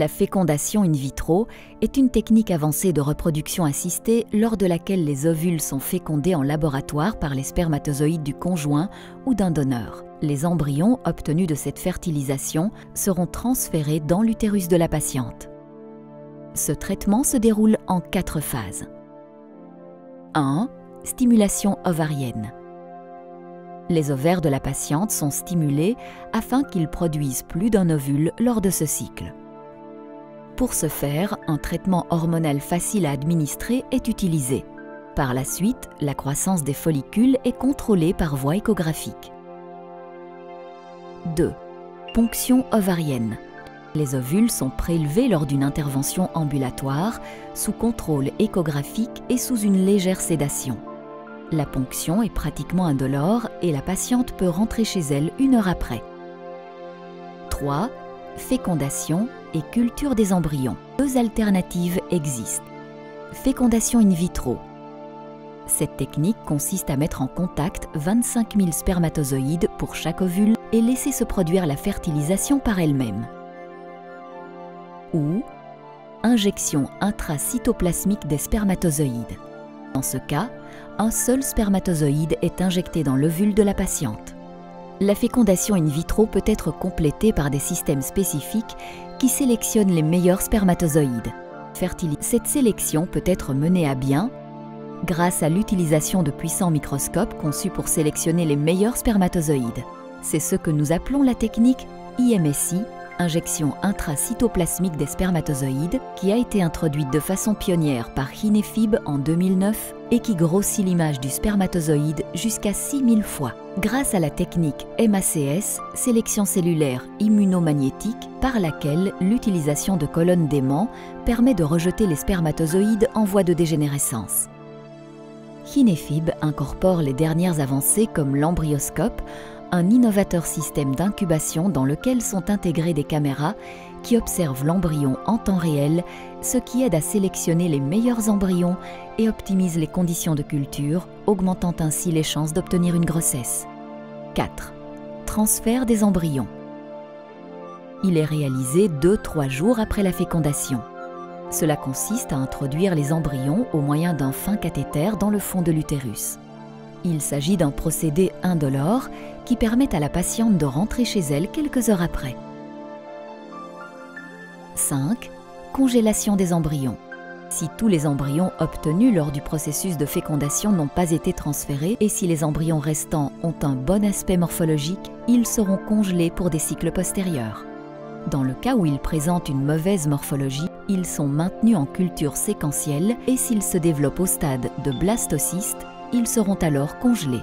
La fécondation in vitro est une technique avancée de reproduction assistée lors de laquelle les ovules sont fécondés en laboratoire par les spermatozoïdes du conjoint ou d'un donneur. Les embryons obtenus de cette fertilisation seront transférés dans l'utérus de la patiente. Ce traitement se déroule en 4 phases. 1. Stimulation ovarienne. Les ovaires de la patiente sont stimulés afin qu'ils produisent plus d'un ovule lors de ce cycle. Pour ce faire, un traitement hormonal facile à administrer est utilisé. Par la suite, la croissance des follicules est contrôlée par voie échographique. 2. Ponction ovarienne. Les ovules sont prélevés lors d'une intervention ambulatoire, sous contrôle échographique et sous une légère sédation. La ponction est pratiquement indolore et la patiente peut rentrer chez elle 1 heure après. 3. Fécondation et culture des embryons. 2 alternatives existent. Fécondation in vitro. Cette technique consiste à mettre en contact 25 000 spermatozoïdes pour chaque ovule et laisser se produire la fertilisation par elle-même. Ou injection intracytoplasmique des spermatozoïdes. Dans ce cas, un seul spermatozoïde est injecté dans l'ovule de la patiente. La fécondation in vitro peut être complétée par des systèmes spécifiques qui sélectionnent les meilleurs spermatozoïdes. Cette sélection peut être menée à bien grâce à l'utilisation de puissants microscopes conçus pour sélectionner les meilleurs spermatozoïdes. C'est ce que nous appelons la technique IMSI, injection intracytoplasmique des spermatozoïdes, qui a été introduite de façon pionnière par Hinefib en 2009 et qui grossit l'image du spermatozoïde jusqu'à 6000 fois. Grâce à la technique MACS, sélection cellulaire immunomagnétique, par laquelle l'utilisation de colonnes d'aimants permet de rejeter les spermatozoïdes en voie de dégénérescence. Hinefib incorpore les dernières avancées comme l'embryoscope, un innovateur système d'incubation dans lequel sont intégrées des caméras qui observent l'embryon en temps réel, ce qui aide à sélectionner les meilleurs embryons et optimise les conditions de culture, augmentant ainsi les chances d'obtenir une grossesse. 4. Transfert des embryons. Il est réalisé 2-3 jours après la fécondation. Cela consiste à introduire les embryons au moyen d'un fin cathéter dans le fond de l'utérus. Il s'agit d'un procédé indolore qui permet à la patiente de rentrer chez elle quelques heures après. 5. Congélation des embryons. Si tous les embryons obtenus lors du processus de fécondation n'ont pas été transférés et si les embryons restants ont un bon aspect morphologique, ils seront congelés pour des cycles postérieurs. Dans le cas où ils présentent une mauvaise morphologie, ils sont maintenus en culture séquentielle et s'ils se développent au stade de blastocyste, ils seront alors congelés.